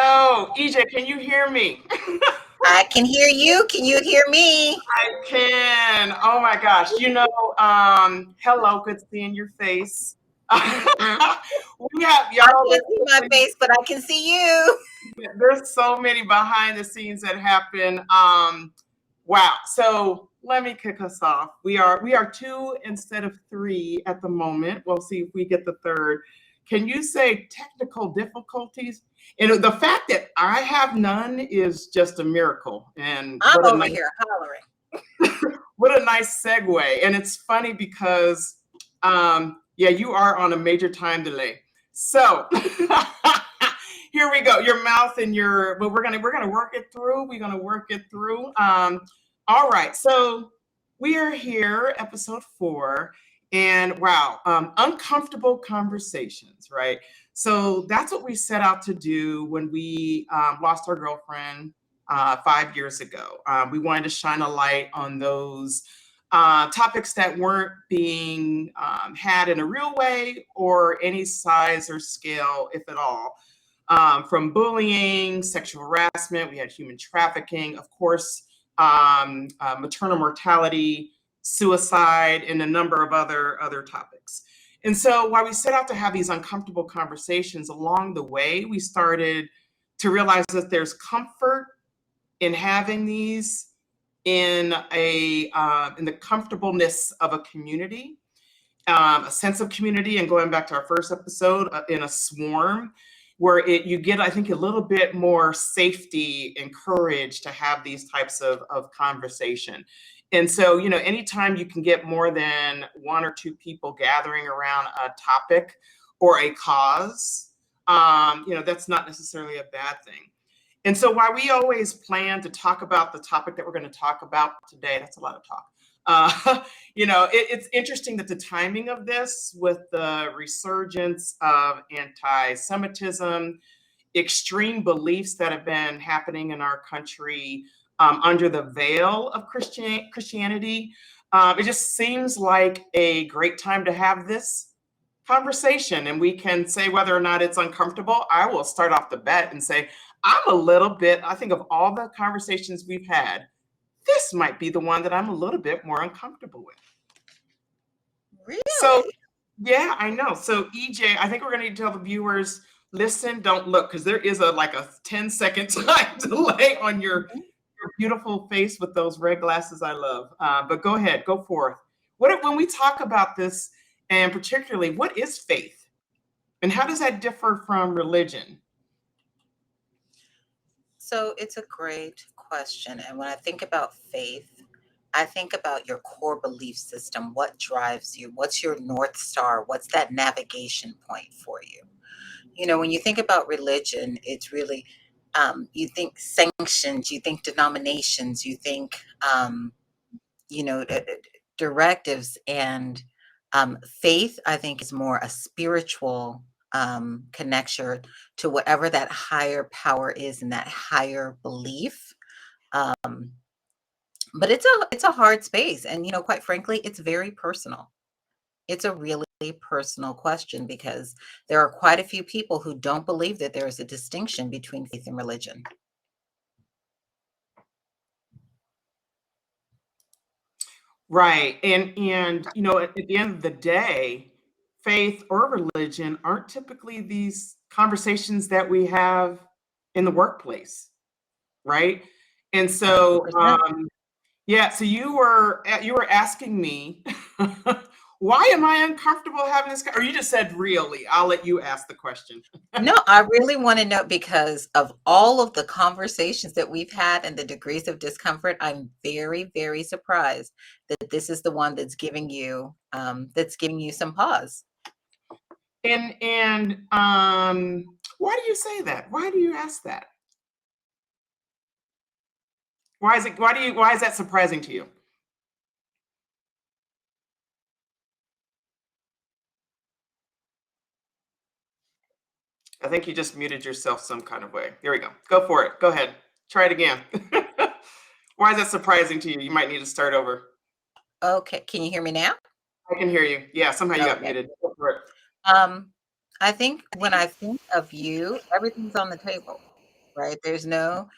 Hello, EJ, can you hear me? I can hear you. Can you hear me? I can. Oh my gosh. Hello, good seeing your face. We have I y'all, can't see my face, but I can see you. there's so many behind the scenes that happen. Wow. So let me kick us off. We are two instead of three at the moment. We'll see if we get the third. Can you say technical difficulties? And the fact that I have none is just a miracle. And I'm over here hollering. what a nice segue. And it's funny because yeah, you are on a major time delay. So here we go. Your mouth and your but we're gonna work it through. We're gonna work it through. All right. So we are here, episode 4, and wow, uncomfortable conversations, right? So that's what we set out to do when we lost our girlfriend 5 years ago. We wanted to shine a light on those topics that weren't being had in a real way or any size or scale, if at all. From bullying, sexual harassment, we had human trafficking, of course, maternal mortality, suicide, and a number of other topics. And so, while we set out to have these uncomfortable conversations along the way, we started to realize that there's comfort in having these in the comfortableness of a community, a sense of community, and going back to our first episode, in a swarm, where you get, I think, a little bit more safety and courage to have these types of conversation. And so, anytime you can get more than one or two people gathering around a topic or a cause, that's not necessarily a bad thing. And so, while we always plan to talk about the topic that we're going to talk about today, that's a lot of talk. It's interesting that the timing of this, with the resurgence of anti Semitism, extreme beliefs that have been happening in our country under the veil of Christianity, it just seems like a great time to have this conversation. And we can say whether or not it's uncomfortable. I will start off the bat and say, I think of all the conversations we've had, this might be the one that I'm a little bit more uncomfortable with. So, Really? yeah, I know. So, EJ, I think we're going to need to tell the viewers, listen, don't look, because there is a 10-second time delay on Mhm. your beautiful face with those red glasses I love. But go ahead, go forth. When we talk about this, and particularly, what is faith? And how does that differ from religion? So it's a great question. And when I think about faith, I think about your core belief system. What drives you? What's your North Star? What's that navigation point for you? When you think about religion, it's really, you think sanctions, you think denominations, you think, you know, d- d- directives, and faith, I think, is more a spiritual connection to whatever that higher power is and that higher belief. Um, but it's a hard space, and quite frankly, it's very personal. It's a really personal question because there are quite a few people who don't believe that there is a distinction between faith and religion. Right. And at the end of the day, faith or religion aren't typically these conversations that we have in the workplace, right? And so 100%. yeah, so you were asking me why am I uncomfortable having this or you just said really. I'll let you ask the question. No, I really want to know because of all of the conversations that we've had and the degrees of discomfort, I'm very, very surprised that this is the one that's giving you some pause. And why do you say that? Why do you ask that? Why is that surprising to you? I think you just muted yourself some kind of way. Here we go. Go for it. Go ahead. Try it again. Why is that surprising to you? You might need to start over. Okay, can you hear me now? I can hear you. Yeah, somehow you got Okay. muted. Go for it. Um, I think when I think of you, everything's on the table. right? There's no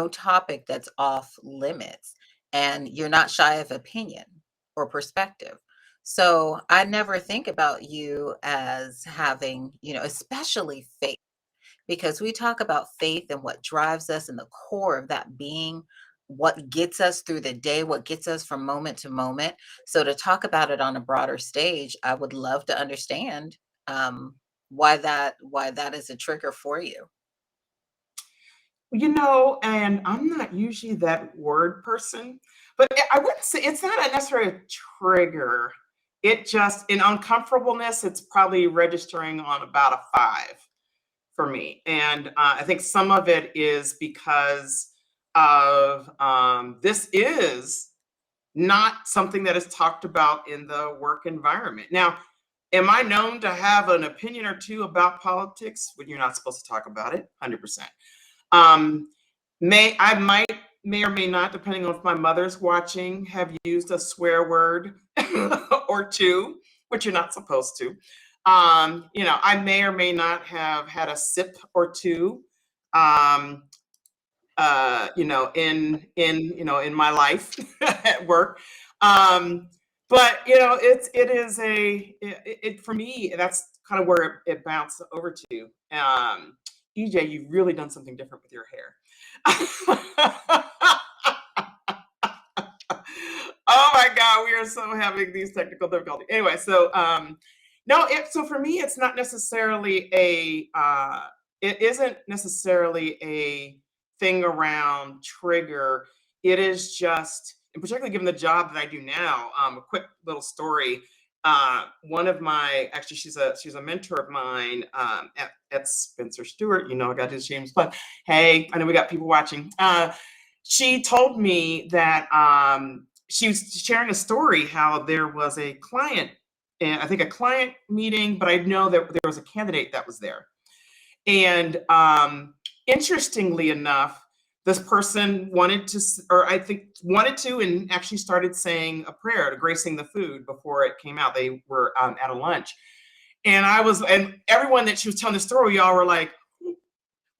topic that's off limits, and you're not shy of opinion or perspective. So I never think about you as having, especially faith, because we talk about faith and what drives us and the core of that being what gets us through the day, what gets us from moment to moment. So to talk about it on a broader stage, I would love to understand um, why that is a trigger for you. And I'm not usually that word person, but I wouldn't say it's not a necessarily a trigger. It just in uncomfortableness, it's probably registering on about a 5 for me. And I think some of it is because of this is not something that is talked about in the work environment. Now, am I known to have an opinion or two about politics when you're not supposed to talk about it? 100%. Um, may or may not, depending on if my mother's watching, have used a swear word or two, which you're not supposed to. I may or may not have had a sip or two. Um, in my life at work. But it for me, that's kind of where it bounced over to. EJ, you've really done something different with your hair. Oh my God, we are so having these technical difficulties. Anyway, so no, so for me, it's not necessarily it isn't necessarily a thing around trigger. It is just, and particularly given the job that I do now, a quick little story. One of my actually, she's a mentor of mine at Spencer Stewart. I got to do the shameless plug. Hey, I know we got people watching. She told me that she was sharing a story how there was a client, and I think a client meeting, but I know that there was a candidate that was there. And interestingly enough, this person or I think wanted to, and actually started saying a prayer to gracing the food before it came out. They were at a lunch. And everyone that she was telling the story, y'all were like,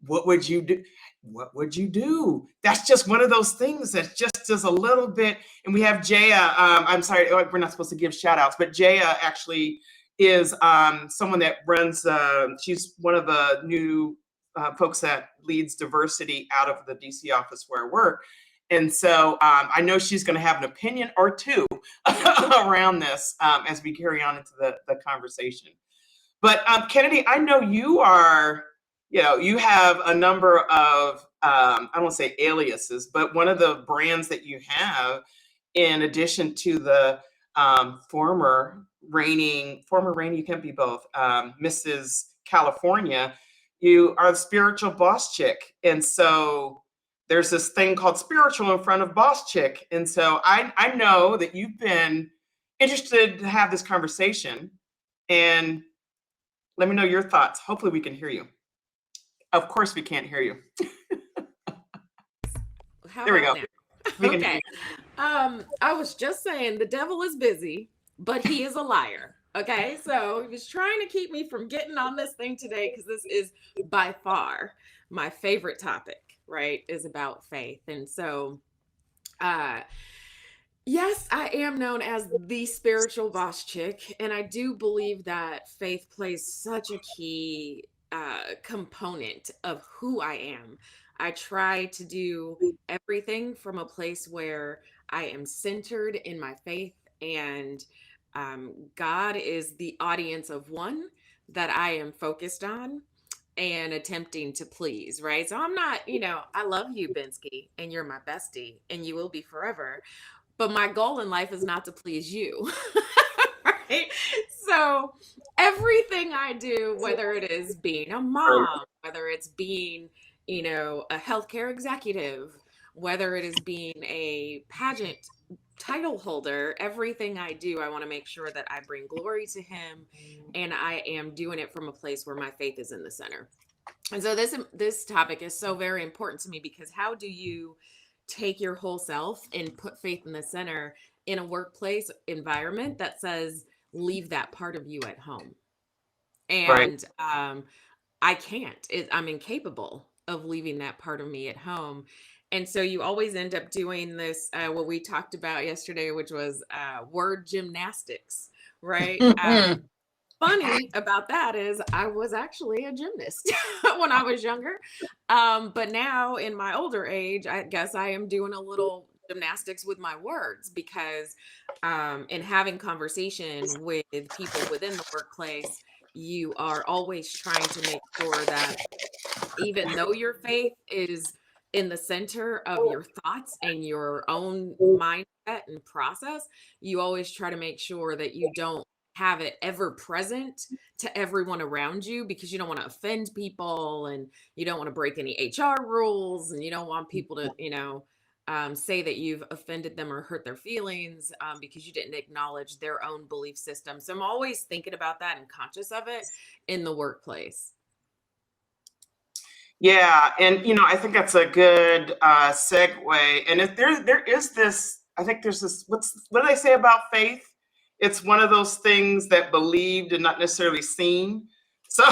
what would you do? What would you do? That's just one of those things that's just a little bit. And we have Jaya. I'm sorry, we're not supposed to give shout outs, but Jaya actually is someone that runs, she's one of the new folks that leads diversity out of the DC office where I work. And so I know she's going to have an opinion or two around this as we carry on into the conversation. But Kennedy, I know you have a number of, I don't want to say aliases, but one of the brands that you have, in addition to the former reigning, you can't be both, Mrs. California, you are the spiritual boss chick. And so there's this thing called spiritual in front of boss chick. And so I know that you've been interested to have this conversation, and let me know your thoughts. Hopefully we can hear you. Of course we can't hear you. How There we about go. now? We can hear Okay. I was just saying the devil is busy, but he is a liar. Okay. So he was trying to keep me from getting on this thing today because this is by far my favorite topic, right? Is about faith. And so, uh, yes, I am known as the spiritual boss chick, and I do believe that faith plays such a key component of who I am. I try to do everything from a place where I am centered in my faith, and God is the audience of one that I am focused on and attempting to please, right? So I'm not, I love you, Bensky, and you're my bestie, and you will be forever, but my goal in life is not to please you. Right? So everything I do, whether it is being a mom, whether it's being, a healthcare executive, whether it is being a pageant title holder, everything I do, I want to make sure that I bring glory to him, and I am doing it from a place where my faith is in the center. And so this topic is so very important to me, because how do you take your whole self and put faith in the center in a workplace environment that says leave that part of you at home? Right. And I can't. I'm incapable of leaving that part of me at home. And so you always end up doing this, what we talked about yesterday, which was word gymnastics, right? Funny about that is I was actually a gymnast when I was younger. But now in my older age, I guess I am doing a little gymnastics with my words because in having conversation with people within the workplace, you are always trying to make sure that even though your faith is in the center of your thoughts and your own mindset and process, you always try to make sure that you don't have it ever present to everyone around you because you don't want to offend people and you don't want to break any HR rules and you don't want people to, say that you've offended them or hurt their feelings because you didn't acknowledge their own belief system. So I'm always thinking about that and conscious of it in the workplace. Yeah, and I think that's a good segue. And if there is this, I think there's this. What do they say about faith? It's one of those things that believed and not necessarily seen. So,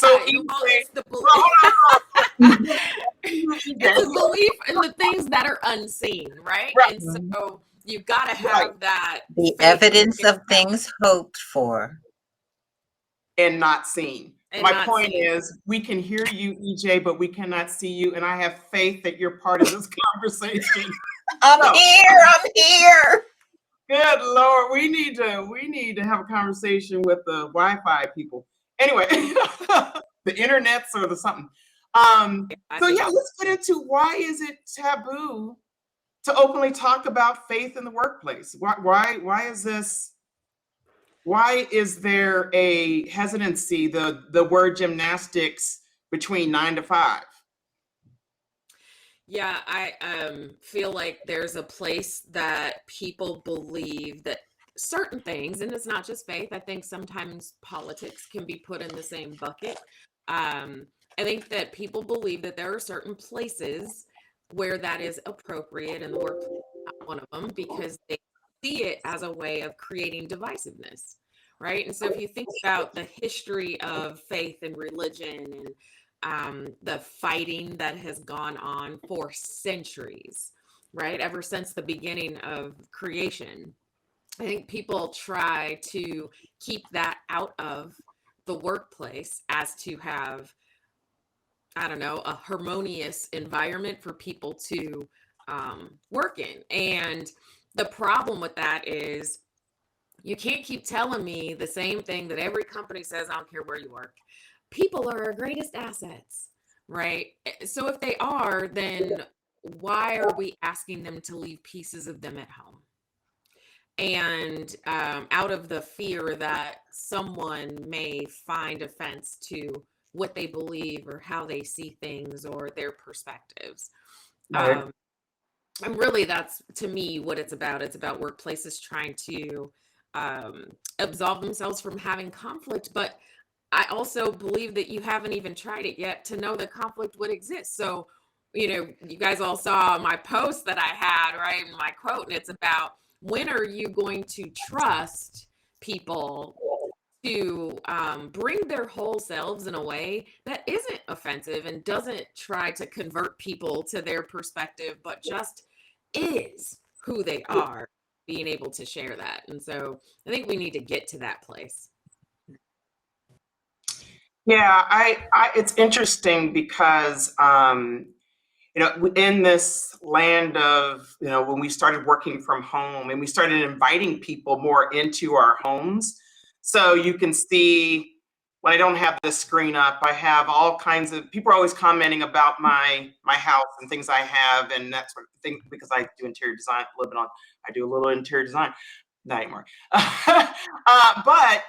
it's the belief. It's a belief in the things that are unseen, right? And so you've got to have that. The evidence of things hoped for and not seen. My point is, we can hear you, EJ, but we cannot see you. And I have faith that you're part of this conversation. I'm here. Good Lord, we need to have a conversation with the Wi-Fi people. Anyway, the internets or the something. So yeah, let's get into why is it taboo to openly talk about faith in the workplace? Why is this? Why is there a hesitancy, the word gymnastics between 9 to 5? Yeah, I feel like there's a place that people believe that certain things, and it's not just faith, I think sometimes politics can be put in the same bucket. I think that people believe that there are certain places where that is appropriate in the workplace, not one of them, because they see it as a way of creating divisiveness, right? And so if you think about the history of faith and religion and the fighting that has gone on for centuries, right? Ever since the beginning of creation, I think people try to keep that out of the workplace as to have, I don't know, a harmonious environment for people to work in. And the problem with that is you can't keep telling me the same thing that every company says, I don't care where you work. People are our greatest assets, right? So if they are, then why are we asking them to leave pieces of them at home? And out of the fear that someone may find offense to what they believe or how they see things or their perspectives. Right. And really that's, to me, what it's about. It's about workplaces trying to absolve themselves from having conflict. But I also believe that you haven't even tried it yet to know that conflict would exist. So, you guys all saw my post that I had, right? My quote, and it's about, when are you going to trust people to bring their whole selves in a way that isn't offensive and doesn't try to convert people to their perspective, but just is who they are, being able to share that. And so I think we need to get to that place. Yeah, I it's interesting because in this land of, when we started working from home and we started inviting people more into our homes. So you can see, when I don't have this screen up, I have all kinds of people are always commenting about my house and things I have and that sort of thing, because I do interior design a little bit I do a little interior design, not anymore. But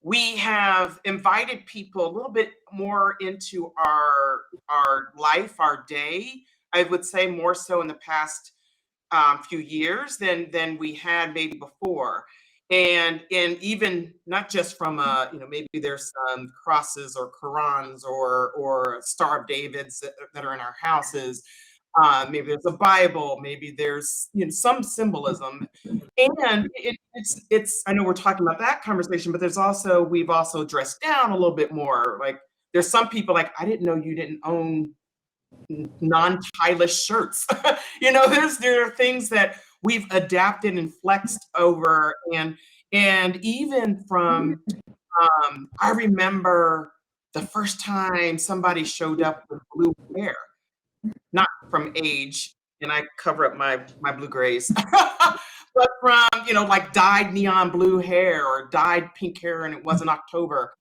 we have invited people a little bit more into our life, our day. I would say more so in the past few years than we had maybe before. And even not just from maybe there's some crosses or Qurans or Star of Davids that are in our houses. Maybe there's a Bible, maybe there's some symbolism, and it's. I know we're talking about that conversation, but we've also dressed down a little bit more. Like there's some people like, I didn't know you didn't own non-stylish shirts. There are things that we've adapted and flexed over, and even from I remember the first time somebody showed up with blue hair, not from age, and I cover up my blue grays, but from like dyed neon blue hair or dyed pink hair, and it wasn't October,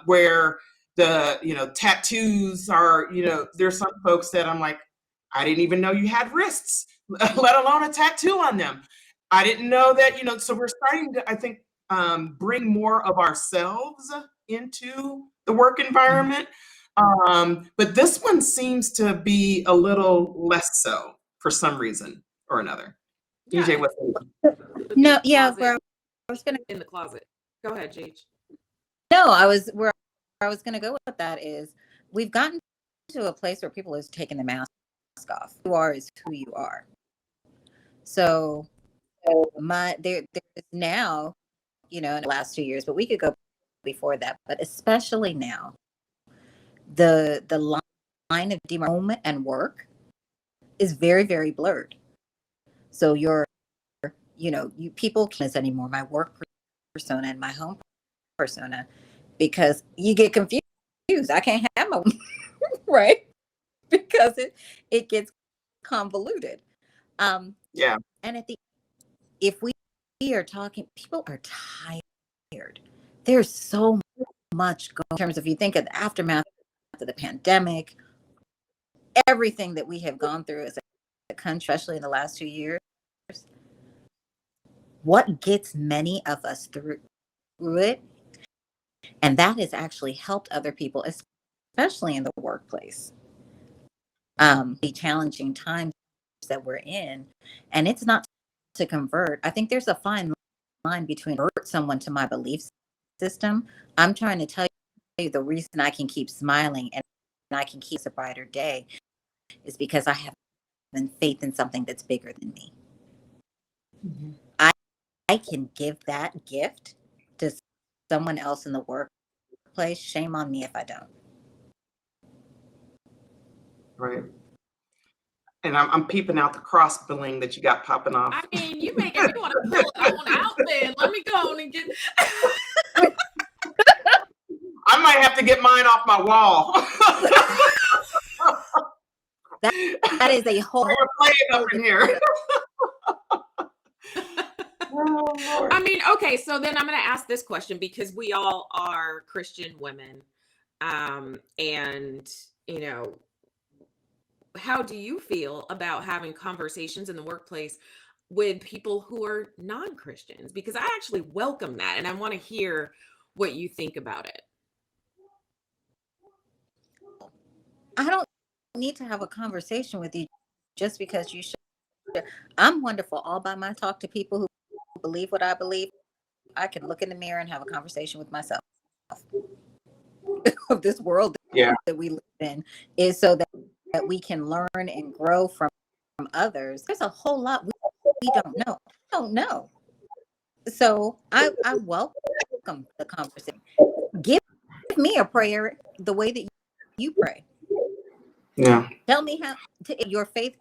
where the tattoos are. There's some folks that I'm like, I didn't even know you had wrists, let alone a tattoo on them. I didn't know that. So we're starting to, I think, bring more of ourselves into the work environment. But this one seems to be a little less so for some reason or another. Yeah, DJ, what's No, yeah, where I was gonna in the closet. Go ahead, Gage. no, where I was gonna go with that is we've gotten to a place where people are taking the mask off. Who you are is who you are. So there is now, in the last 2 years, but we could go before that, but especially now, the line of home and work is very, very blurred. So you people can't anymore my work persona and my home persona, because you get confused. I can't have my right, because it gets convoluted. Yeah. And if we are talking, people are tired. There's so much going in terms of, you think of the aftermath of the pandemic, everything that we have gone through as a country, especially in the last 2 years. What gets many of us through it, and that has actually helped other people, especially in the workplace. The challenging times that we're in, and it's not to convert. I think there's a fine line between convert someone to my belief system. I'm trying to tell you the reason I can keep smiling and I can keep a brighter day is because I have faith in something that's bigger than me. Mm-hmm. I can give that gift to someone else in the workplace. Shame on me if I don't. Right. And I'm peeping out the cross billing that you got popping off. I mean, you making me want to pull it on out then. Let me go on and get. I might have to get mine off my wall. that is a whole. We're playing up in here. Oh, I mean, okay, so then I'm going to ask this question, because we all are Christian women. And, how do you feel about having conversations in the workplace with people who are non-Christians? Because I actually welcome that, and I want to hear what you think about it. I don't need to have a conversation with you just because you should. I'm wonderful all by myself. Talk to people who believe what I believe. I can look in the mirror and have a conversation with myself. Of this world that we live in is so that we can learn and grow from others. There's a whole lot we don't know. So I welcome the conversation. Give me a prayer the way that you pray. Yeah. Tell me how your faith.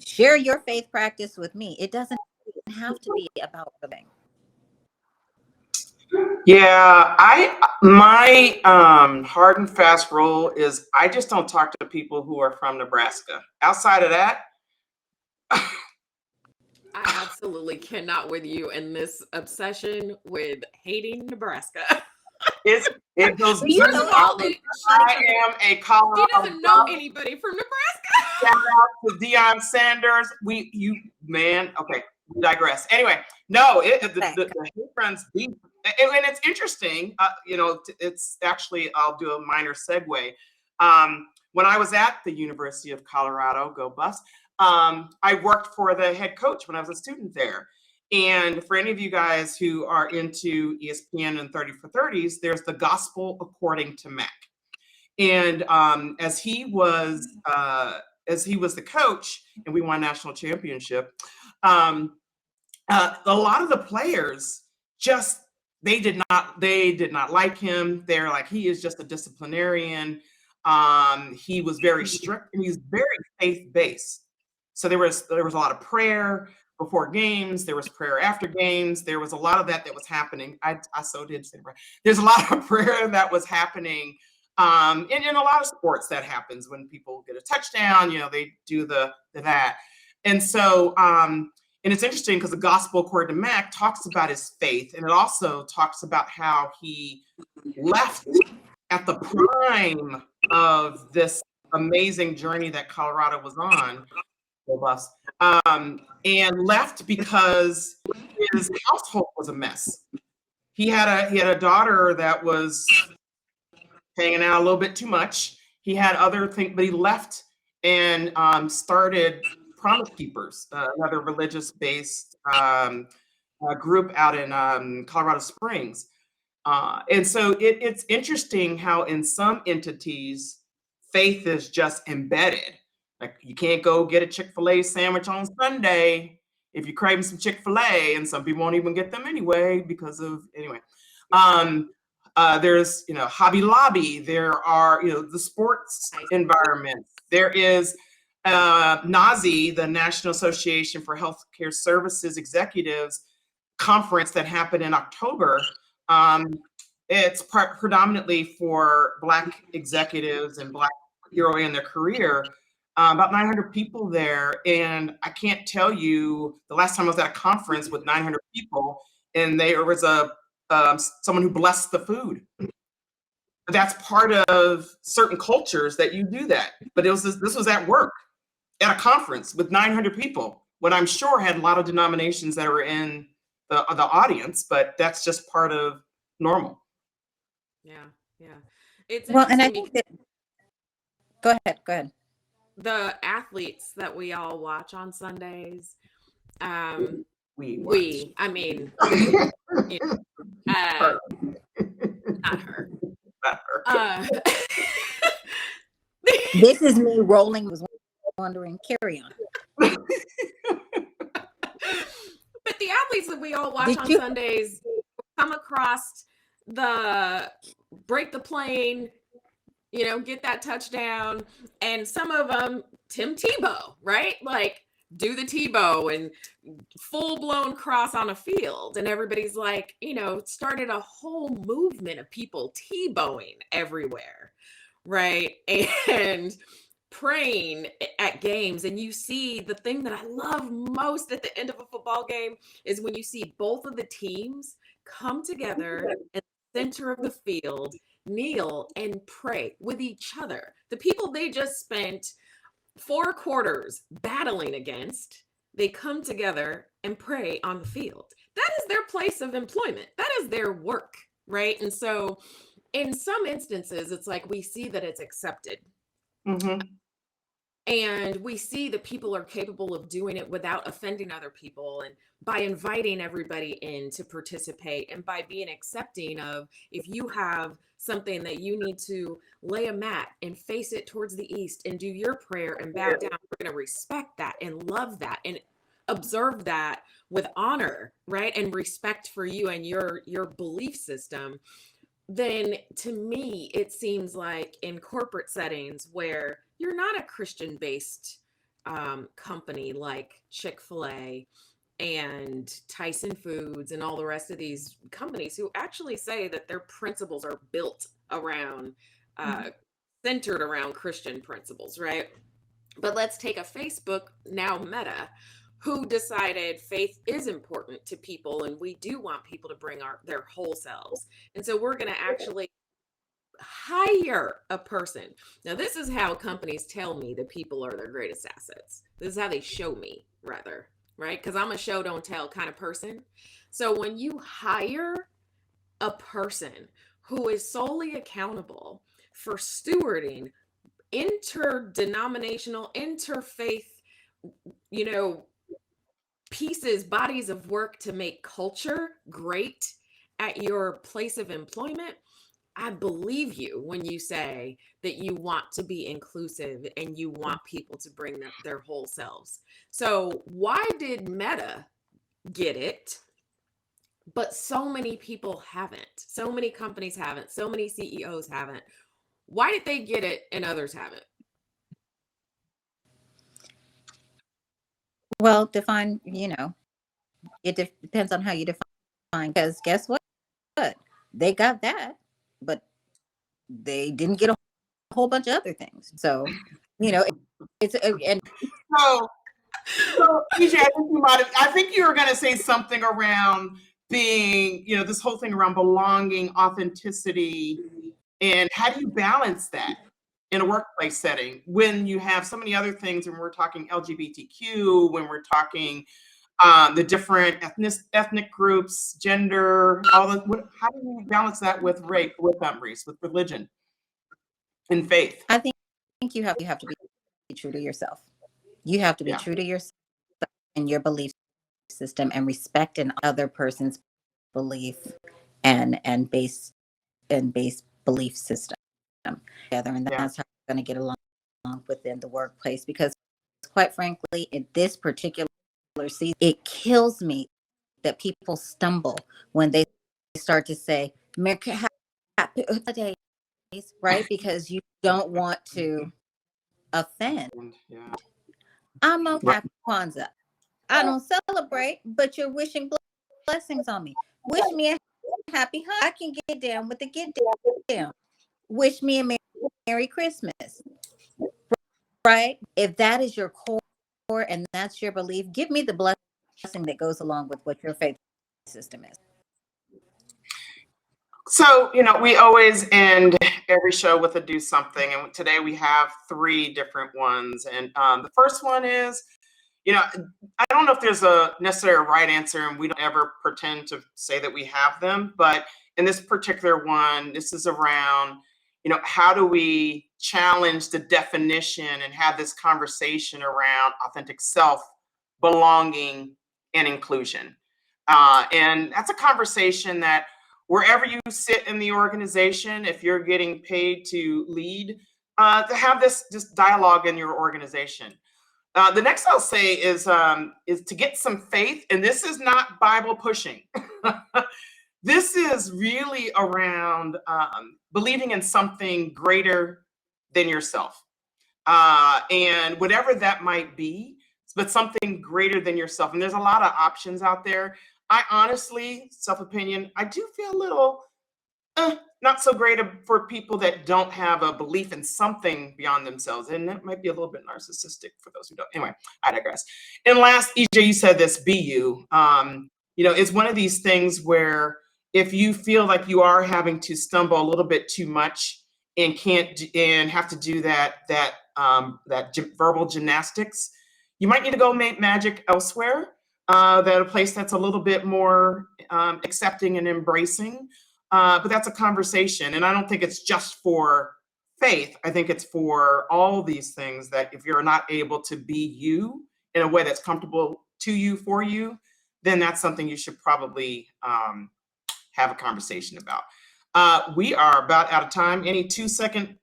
Share your faith practice with me. It doesn't have to be about the thing. Yeah, my hard and fast rule is I just don't talk to people who are from Nebraska. Outside of that, I absolutely cannot with you in this obsession with hating Nebraska. it goes. I am a Colorado. She doesn't know anybody from Nebraska. Shout out to Deion Sanders. Okay, we digress. Anyway, no, the hate runs deep. And it's interesting, it's actually, I'll do a minor segue. When I was at the University of Colorado, go Buffs, I worked for the head coach when I was a student there. And for any of you guys who are into ESPN and 30 for 30s, there's the Gospel According to Mac. And as he was the coach and we won a national championship, a lot of the players just they did not like him. They're like, he is just a disciplinarian. He was very strict and he's very faith-based. So there was a lot of prayer before games, there was prayer after games, there was a lot of that was happening. I so did say prayer. There's a lot of prayer that was happening. In a lot of sports that happens when people get a touchdown, they do that. And so and it's interesting because the gospel according to Mac talks about his faith, and it also talks about how he left at the prime of this amazing journey that Colorado was on, go Buffs, and left because his household was a mess. He had a daughter that was hanging out a little bit too much. He had other things, but he left and started Promise Keepers, another religious-based group out in Colorado Springs. And so it's interesting how in some entities, faith is just embedded. Like you can't go get a Chick-fil-A sandwich on Sunday if you're craving some Chick-fil-A, and some people won't even get them anyway because of anyway. There's Hobby Lobby. There are the sports environment. There is NASE, the National Association for Healthcare Services Executives conference that happened in October. It's predominantly for Black executives and Black early in their career. About 900 people there, and I can't tell you the last time I was at a conference with 900 people, and there was someone who blessed the food. That's part of certain cultures that you do that. But this was at work, at a conference with 900 people. What I'm sure had a lot of denominations that were in the audience, but that's just part of normal. Yeah. It's Well, and I interesting think that, go ahead. the athletes that we all watch on Sundays. I mean, not her. Not her. This is me rolling, was wondering, carry on. But the athletes that we all watch Did on you- Sundays come across the break the plane, get that touchdown, and some of them Tim Tebow, right? Like do the Tebow and full blown cross on a field, and everybody's like, started a whole movement of people Tebowing everywhere, right? And praying at games. And you see the thing that I love most at the end of a football game is when you see both of the teams come together at the center of the field, kneel and pray with each other. The people they just spent 4 quarters battling against, they come together and pray on the field. That is their place of employment. That is their work, right? And so in some instances, it's like we see that it's accepted. Mm-hmm. And we see that people are capable of doing it without offending other people, and by inviting everybody in to participate, and by being accepting of, if you have something that you need to lay a mat and face it towards the east and do your prayer and bow down, we're going to respect that and love that and observe that with honor, right? And respect for you and your belief system. Then to me, it seems like in corporate settings where you're not a Christian-based company like Chick-fil-A and Tyson Foods and all the rest of these companies who actually say that their principles are built around, centered around Christian principles, right? But let's take a Facebook, now Meta, who decided faith is important to people, and we do want people to bring their whole selves. And so we're going to actually hire a person. Now, this is how companies tell me that people are their greatest assets. This is how they show me, rather, right? Because I'm a show don't tell kind of person. So when you hire a person who is solely accountable for stewarding interdenominational, interfaith, pieces, bodies of work to make culture great at your place of employment, I believe you when you say that you want to be inclusive and you want people to bring their whole selves. So why did Meta get it? but so many people haven't. So many companies haven't. So many CEOs haven't. Why did they get it and others haven't? Well, define, it depends on how you define, because guess what? They got that, but they didn't get a whole bunch of other things. So, it's, and So, EJ, I think you were going to say something around being, this whole thing around belonging, authenticity, and how do you balance that in a workplace setting when you have so many other things, when we're talking LGBTQ, when we're talking the different ethnic groups, gender, all the, how do you balance that with race, with race, with religion and faith? I think you have to be true to yourself. You have to be Yeah. true to yourself and your belief system, and respect an other person's belief and base belief system together, and Yeah. that's how you're going to get along within the workplace. Because quite frankly, in this particular season, it kills me that people stumble when they start to say Merry Happy Holidays, right? Because you don't want to offend. Yeah. I'm no Happy Kwanzaa. I don't celebrate, but you're wishing blessings on me. Wish me a happy I can get down with the get down. Wish me a Merry Christmas. Right? If that is your core and that's your belief, give me the blessing that goes along with what your faith system is. So, we always end every show with a do something. And today we have 3 different ones. And the first one is, I don't know if there's a necessary right answer, and we don't ever pretend to say that we have them. But in this particular one, this is around, how do we challenge the definition and have this conversation around authentic self, belonging, and inclusion. And that's a conversation that wherever you sit in the organization, if you're getting paid to lead, to have this dialogue in your organization. The next I'll say is to get some faith, and this is not Bible pushing. This is really around believing in something greater than yourself, and whatever that might be, but something greater than yourself. And there's a lot of options out there. I honestly, self-opinion, I do feel a little not so great for people that don't have a belief in something beyond themselves. And that might be a little bit narcissistic for those who don't. Anyway, I digress. And last, EJ, you said this, be you. It's one of these things where if you feel like you are having to stumble a little bit too much and and have to do that verbal gymnastics, you might need to go make magic elsewhere. That a place that's a little bit more accepting and embracing. But that's a conversation. And I don't think it's just for faith. I think it's for all these things that if you're not able to be you in a way that's comfortable to you, for you, then that's something you should probably have a conversation about. We are about out of time. Any 2-second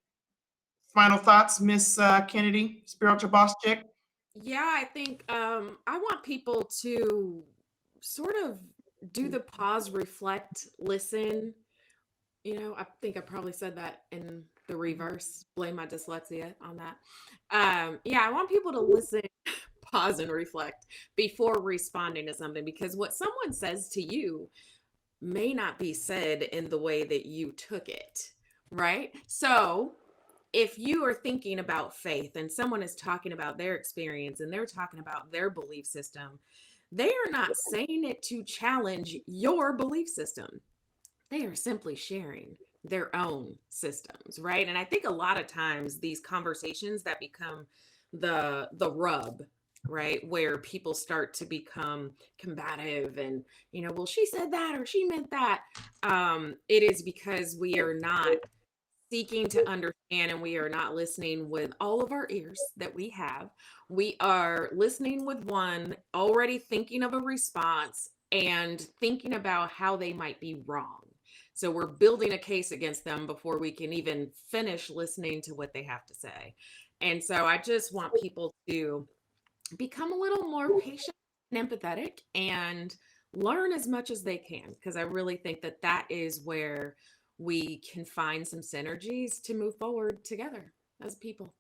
final thoughts, Miss Kennedy, spiritual boss chick? Yeah, I think I want people to sort of do the pause, reflect, listen. I think I probably said that in the reverse. Blame my dyslexia on that. Yeah, I want people to listen, pause, and reflect before responding to something, because what someone says to you may not be said in the way that you took it, right? So if you are thinking about faith and someone is talking about their experience and they're talking about their belief system, they are not saying it to challenge your belief system. They are simply sharing their own systems, right? And I think a lot of times these conversations that become the rub, right, where people start to become combative and, well, she said that or she meant that. It is because we are not seeking to understand, and we are not listening with all of our ears that we have. We are listening with one, already thinking of a response and thinking about how they might be wrong. So we're building a case against them before we can even finish listening to what they have to say. And so I just want people to become a little more patient and empathetic and learn as much as they can, because I really think that that is where we can find some synergies to move forward together as people.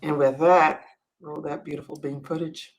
And with that, roll that beautiful bean footage.